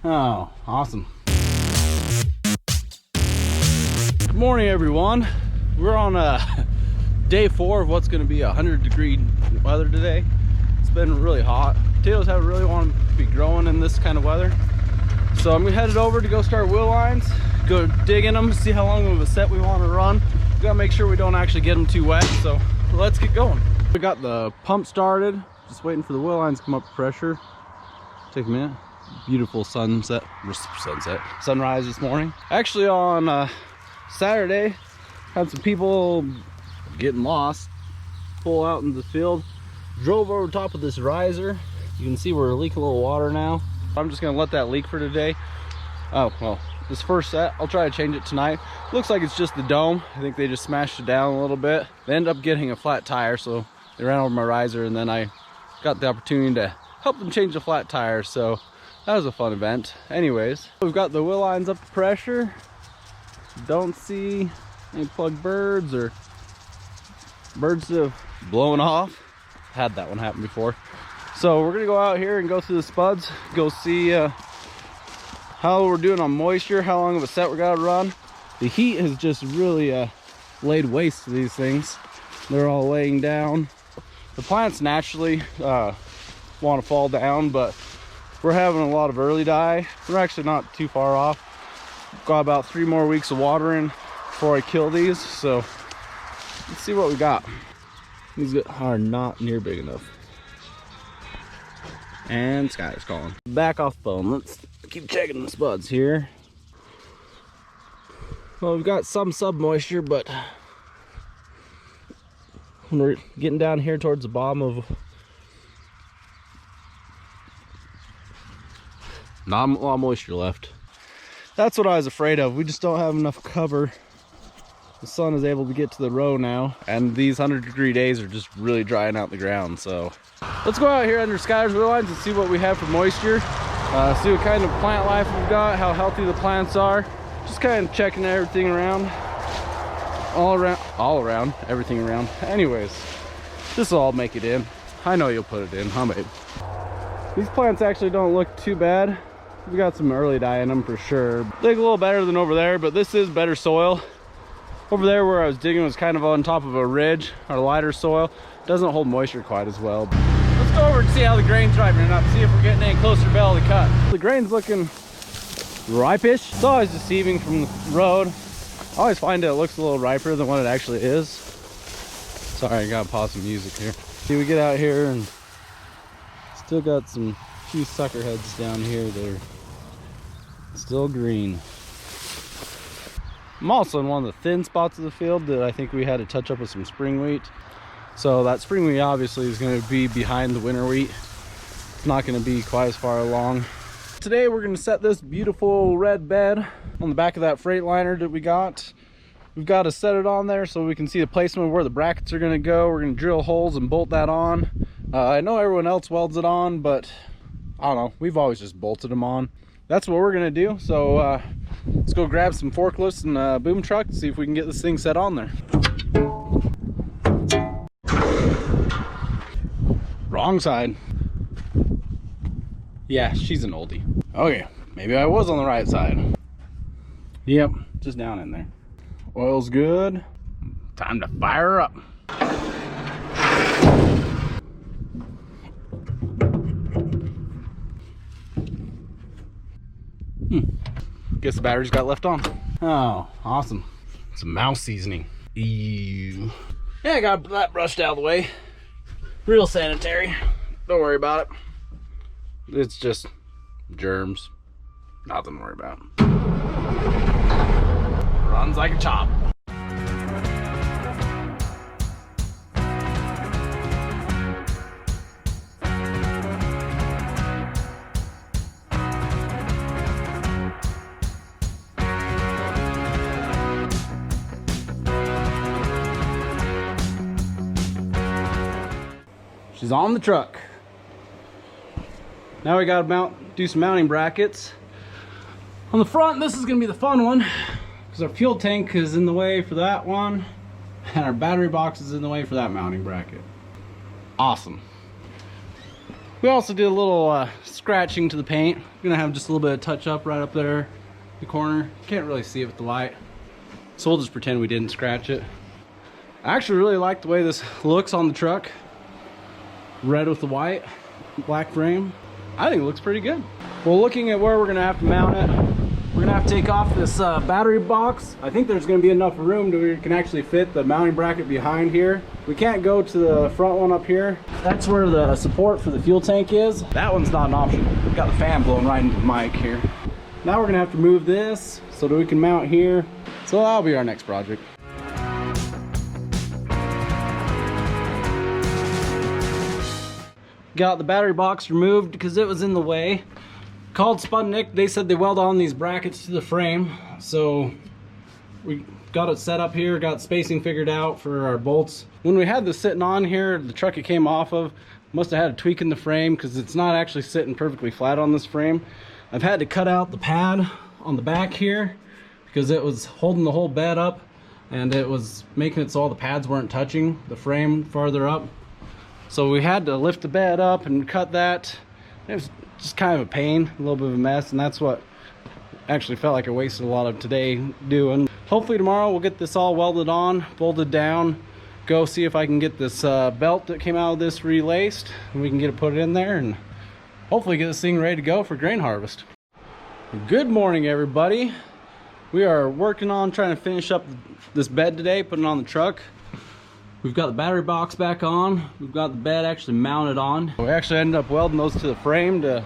Oh, awesome. Good morning, everyone. We're on day 4 of what's going to be 100-degree weather today. It's been really hot. Potatoes haven't really wanted to be growing in this kind of weather. So I'm headed over to go start wheel lines, go dig in them, see how long of a set we want to run. We gotta make sure we don't actually get them too wet, so let's get going. We got the pump started, just waiting for the wheel lines to come up to pressure. Take a minute. Beautiful sunrise this morning. Actually on Saturday, had some people getting lost, pull out into the field, drove over top of this riser. You can see we're leaking a little water now. I'm just gonna let that leak for today. Oh, well, this first set, I'll try to change it tonight. Looks like it's just the dome. I think they just smashed it down a little bit. They ended up getting a flat tire, so they ran over my riser, and then I got the opportunity to help them change the flat tire, so that was a fun event. Anyways, we've got the wheel lines up to pressure. Don't see any plug birds or birds that have blown off. Had that one happen before. So we're gonna go out here and go through the spuds, go see how we're doing on moisture, how long of a set we gotta run. The heat has just really laid waste to these things. They're all laying down. The plants naturally want to fall down, but we're having a lot of early die. We're actually not too far off. Got about 3 more weeks of watering before I kill these, so let's see what we got. These are not near big enough. And Sky is calling. Back off phone. Let's keep checking the spuds here. Well, we've got some sub moisture, but when we're getting down here towards the bottom of, not a lot of moisture left. That's what I was afraid of. We just don't have enough cover. The sun is able to get to the row now, and these 100-degree days are just really drying out the ground. So let's go out here under Skyler's wheel lines and see what we have for moisture. See what kind of plant life we've got, how healthy the plants are. Just kind of checking everything around. All around, everything around. Anyways, this will all make it in. I know you'll put it in, huh, babe? These plants actually don't look too bad. We got some early die in them for sure. They look a little better than over there, but this is better soil. Over there where I was digging was kind of on top of a ridge, or lighter soil. Doesn't hold moisture quite as well. Let's go over and see how the grain's ripening up, see if we're getting any closer to belly cut. The grain's looking ripish. It's always deceiving from the road. I always find it looks a little riper than what it actually is. Sorry, I gotta pause some music here. See, we get out here and still got some few sucker heads down here that are still green. I'm also in one of the thin spots of the field that I think we had to touch up with some spring wheat. So that spring wheat obviously is going to be behind the winter wheat. It's not going to be quite as far along. Today we're going to set this beautiful red bed on the back of that Freightliner that we got. We've got to set it on there so we can see the placement of where the brackets are going to go. We're going to drill holes and bolt that on. I know everyone else welds it on, but I don't know. We've always just bolted them on. That's what we're going to do. So let's go grab some forklifts and a boom truck and see if we can get this thing set on there. Wrong side. Yeah, she's an oldie. Okay, maybe I was on the right side. Yep, just down in there. Oil's good. Time to fire her up. Guess the batteries got left on. Oh, awesome. Some mouse seasoning. Ew. Yeah, I got that brushed out of the way. Real sanitary. Don't worry about it. It's just germs. Nothing to worry about. Runs like a chop. She's on the truck. Now we gotta do some mounting brackets. On the front, this is gonna be the fun one because our fuel tank is in the way for that one and our battery box is in the way for that mounting bracket. Awesome. We also did a little scratching to the paint. We're gonna have just a little bit of touch up right up there, the corner. Can't really see it with the light, so we'll just pretend we didn't scratch it. I actually really like the way this looks on the truck. Red with the white, black frame. I think it looks pretty good. Well, looking at where we're gonna have to mount it, we're gonna have to take off this battery box. I think there's gonna be enough room to where you can actually fit the mounting bracket behind here. We can't go to the front one up here. That's where the support for the fuel tank is. That one's not an option. We've got the fan blowing right into the mic here. Now we're gonna have to move this so that we can mount here. So that'll be our next project. Got the battery box removed because it was in the way. Called Sputnik. They said they weld on these brackets to the frame, so we got it set up here, got spacing figured out for our bolts. When we had this sitting on here, the truck it came off of must have had a tweak in the frame because it's not actually sitting perfectly flat on this frame. I've had to cut out the pad on the back here because it was holding the whole bed up, and it was making it so all the pads weren't touching the frame farther up. So we had to lift the bed up and cut that. It was just kind of a pain, a little bit of a mess, and that's what actually felt like I wasted a lot of today doing. Hopefully tomorrow we'll get this all welded on, bolted down, go see if I can get this belt that came out of this relaced, and we can get it put in there and hopefully get this thing ready to go for grain harvest. Good morning, everybody. We are working on trying to finish up this bed today, putting it on the truck. We've got the battery box back on. We've got the bed actually mounted on. We actually ended up welding those to the frame to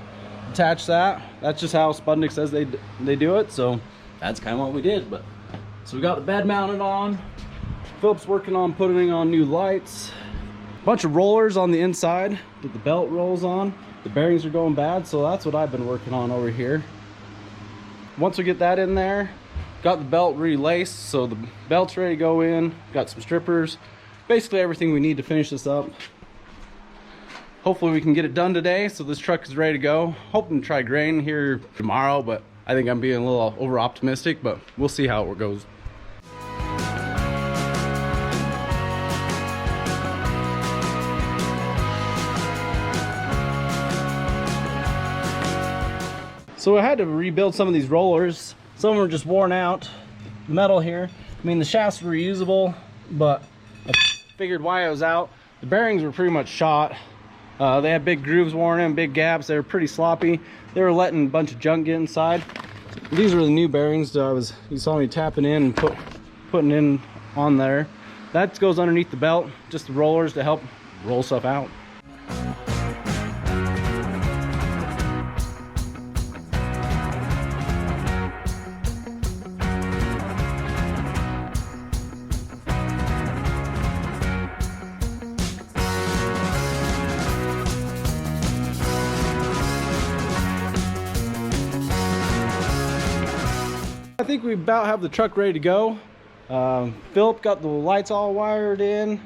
attach that. That's just how Sputnik says they do it, so that's kind of what we did. But so we got the bed mounted on. Phillip's working on putting on new lights. A bunch of rollers on the inside that the belt rolls on. The bearings are going bad, so that's what I've been working on over here. Once we get that in there, got the belt relaced, so the belt's ready to go in. Got some strippers. Basically everything we need to finish this up. Hopefully we can get it done today so this truck is ready to go. Hoping to try grain here tomorrow, but I think I'm being a little over optimistic, but we'll see how it goes. So I had to rebuild some of these rollers. Some of them are just worn out. The metal here, I mean the shafts were reusable, but I figured why I was out. The bearings were pretty much shot. They had big grooves worn in, big gaps. They were pretty sloppy. They were letting a bunch of junk get inside. These were the new bearings you saw me tapping in and putting in on there. That goes underneath the belt, just the rollers to help roll stuff out. I think we about have the truck ready to go. Phillip got the lights all wired in.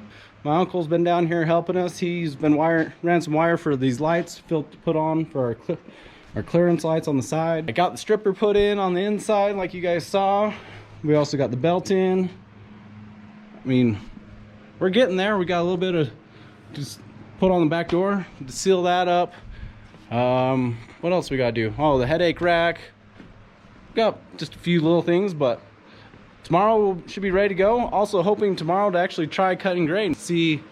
My uncle's been down here helping us. He's been ran some wire for these lights Phillip put on for our clearance lights on the side. I got the stripper put in on the inside like you guys saw. We also got the belt in. I mean, we're getting there. We got a little bit of just put on the back door to seal that up. What else we gotta do? Oh, the headache rack. Got just a few little things, but tomorrow we should be ready to go. Also hoping tomorrow to actually try cutting grain, see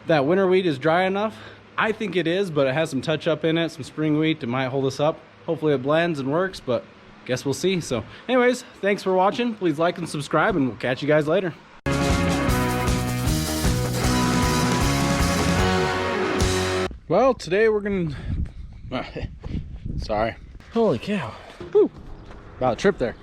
that winter wheat is dry enough. I think it is, but it has some touch up in it, some spring wheat that might hold us up. Hopefully it blends and works, but guess we'll see. So anyways, thanks for watching. Please like and subscribe, and we'll catch you guys later. Well, today we're gonna sorry, holy cow. Whew. About a trip there.